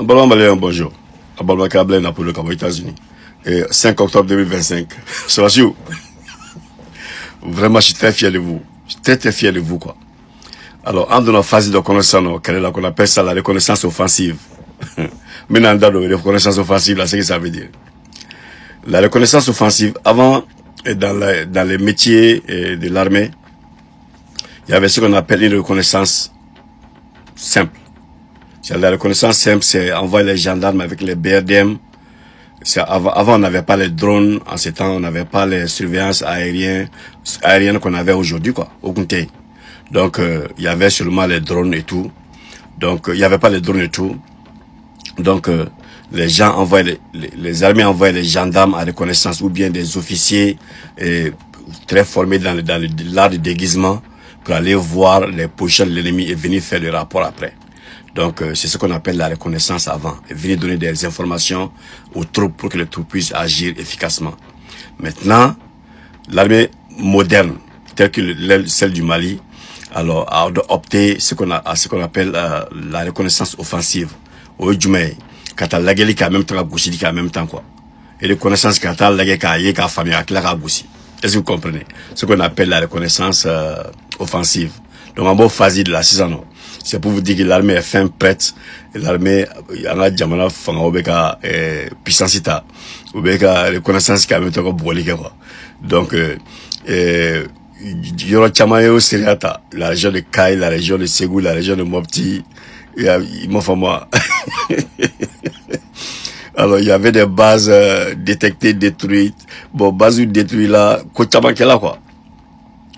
Ballon malien, bonjour. Ballon câble Napoli aux États-Unis. Et 5 octobre 2025. C'est sûr. Vraiment, je suis très fier de vous. Je suis très fier de vous, quoi. Alors, en donnant phase de connaissance, qu'on appelle ça la reconnaissance offensive. Maintenant, dans la reconnaissance offensive, là, c'est ce que ça veut dire. La reconnaissance offensive, avant, dans les métiers de l'armée, il y avait ce qu'on appelle une reconnaissance simple. La reconnaissance simple, c'est envoyer les gendarmes avec les BRDM. Avant, on n'avait pas les drones. En ce temps, on n'avait pas les surveillances aériennes qu'on avait aujourd'hui, quoi, au Kunté. Donc, il y avait seulement les drones et tout. Donc, il n'y avait pas les drones et tout. Donc, les gens envoyaient, les armées envoyaient les gendarmes à reconnaissance ou bien des officiers très formés dans l'art du déguisement pour aller voir les positions de l'ennemi et venir faire le rapport après. Donc, c'est ce qu'on appelle la reconnaissance avant. Et venir donner des informations aux troupes pour que les troupes puissent agir efficacement. Maintenant, l'armée moderne, telle que celle du Mali, alors, a opté ce qu'on appelle la reconnaissance offensive. Au Djumé, quand la guerre qui a même temps à Goussi, qui a même temps, quoi. Et reconnaissance quand la guerre qui a famille, qui a Goussi. Est-ce que vous comprenez? Ce qu'on appelle la reconnaissance offensive. Donc, en bon phase de la saison, c'est pour vous dire que l'armée est fin prête. L'armée, il y a un jamana fanga obeka puissance ita, obeka reconnaissance qui a même temps à Bolika, quoi. Donc, Yoro Chamayo Seriata, la région de Kai, la région de Ségou, la région de Mopti, il m'a fait moi. Alors, il y avait des bases détectées, détruites. Bon, bases détruites là, Kochaman qui est là, quoi.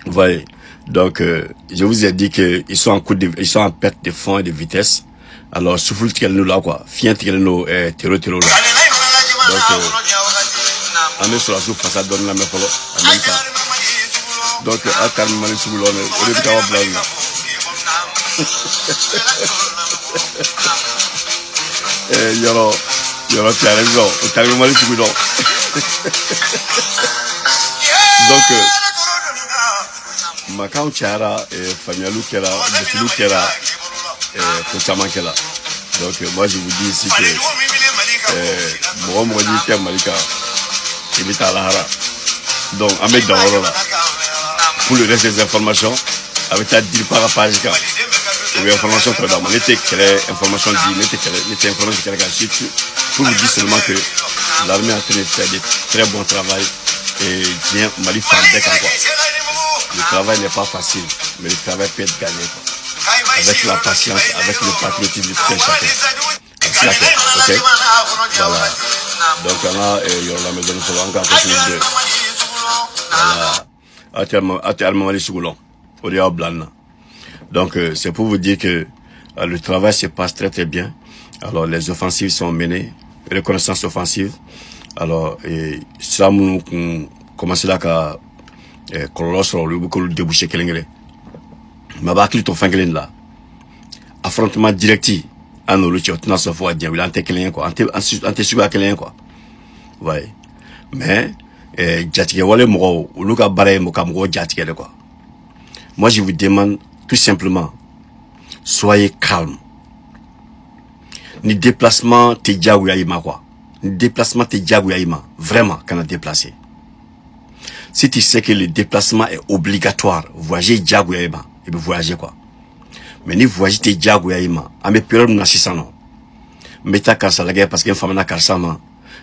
Vous voyez. Donc, je vous ai dit qu'ils sont ils sont en perte de fond et de vitesse. Alors, souffle qu'elle nous là, quoi. Fient qu'elle nous, terreau là. Donc, on est sur la souffle, ça donne la même polo, en même temps. Donc, à calme, on est sous l'eau, on est dans la blague. Yoro, tu as raison, tu as raison, sous l'eau. Donc, Macao Chara, Famialou Kera, Bufilou Kera, Kochaman Kera. Donc, moi, je vous dis ici que Mohamed Kem Malika, il est à Lahara. Donc, Ahmed Daoro là. Pour le reste des informations, avec ta dire par page, les informations que on était créé, information dit, n'était information qui pour vous dire seulement que l'armée est en train de faire de très bon travail et bien Mali Fandek encore. Le travail n'est pas facile, mais le travail peut être gagné, quoi. Avec la patience, avec le patriotisme de tout un chacun. Ok? Voilà. Donc là, il y aura la maison de encore continuer de. Voilà. Actuellement, les Soulons, au Rio Blanc. Donc, c'est pour vous dire que le travail se passe très très bien. Alors, les offensives sont menées, reconnaissance offensive. Alors, ça, nous commençons là qu'à sur le débouché Kelengre. Ma bakli to fangelen là. Affrontement direct. En oluchi otna so fo adien, il ante Kelen quoi. Ante suba Kelen quoi. Ouais. Mais jatige wale mo uluka bare mo kam go jatige quoi. Moi je vous demande tout simplement soyez calme. Ni déplacement te diaou yaima quoi. Ni déplacement te diaou yaima vraiment quand on déplacer. Si tu sais que le déplacement est obligatoire, voyager diaou yaima et bien voyager quoi. Mais ni voyager te diaou yaima, a me période na 600 non. Meta karsa la guerre parce que femme na karsa ma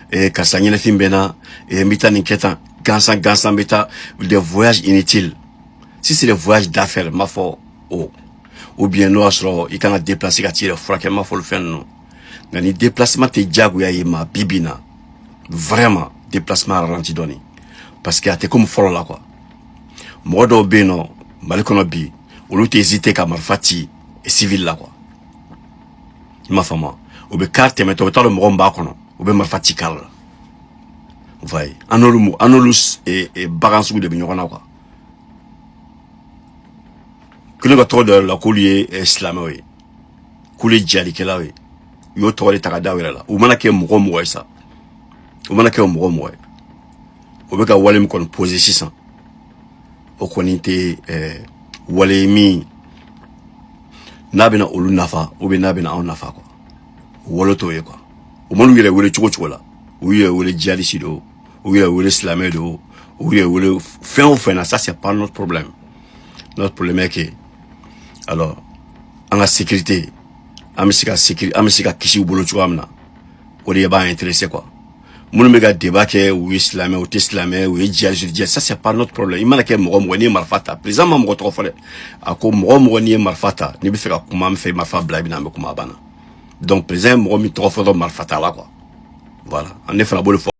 et karsa nyene fimbena et mita n'inquiétant gansan meta des voyages inutiles. Si c'est des voyages d'affaires ma foi ou bien nous asro il can déplacer à tirer fraquement faut le faire non. Ni déplacement te diago yaima bibina vraiment déplacement ralenti donné parce que t'es comme follow là quoi. Modo beno malikono bi ou tu hésiter comme fati et civil là quoi. Ma femme ou be carte mais tu le mromba kono ou be marfati kal. Vous voyez anolus et bagansu de bignona quoi. Que le trop de la coulier islamé coulier djali que là oui. Yo tore takada wela o mana ke mgo mgo ça o mana ke mgo mgo o be ka wale mi kon poser 600 o konite wale mi nabina olu nafa o be nabina on nafa quoi wolo to ye quoi o manu yele wele cogo la ou ye wele djihadiste do ou ye wele islamé do ou ye wele fin ça c'est pas notre problème est que alors en la sécurité amesika kisi bolo cogo amna o de ba intéressé quoi mon méga débat que ou islamé ou islamé ou djihadiste ça c'est pas notre problème il m'a que mo ni marfata présentement mo to fale ako mo ni marfata ni bi fe ka kuma me fe marfa blabi na me kuma bana donc président mo mi to fo marfata là quoi voilà en effet la bonne fois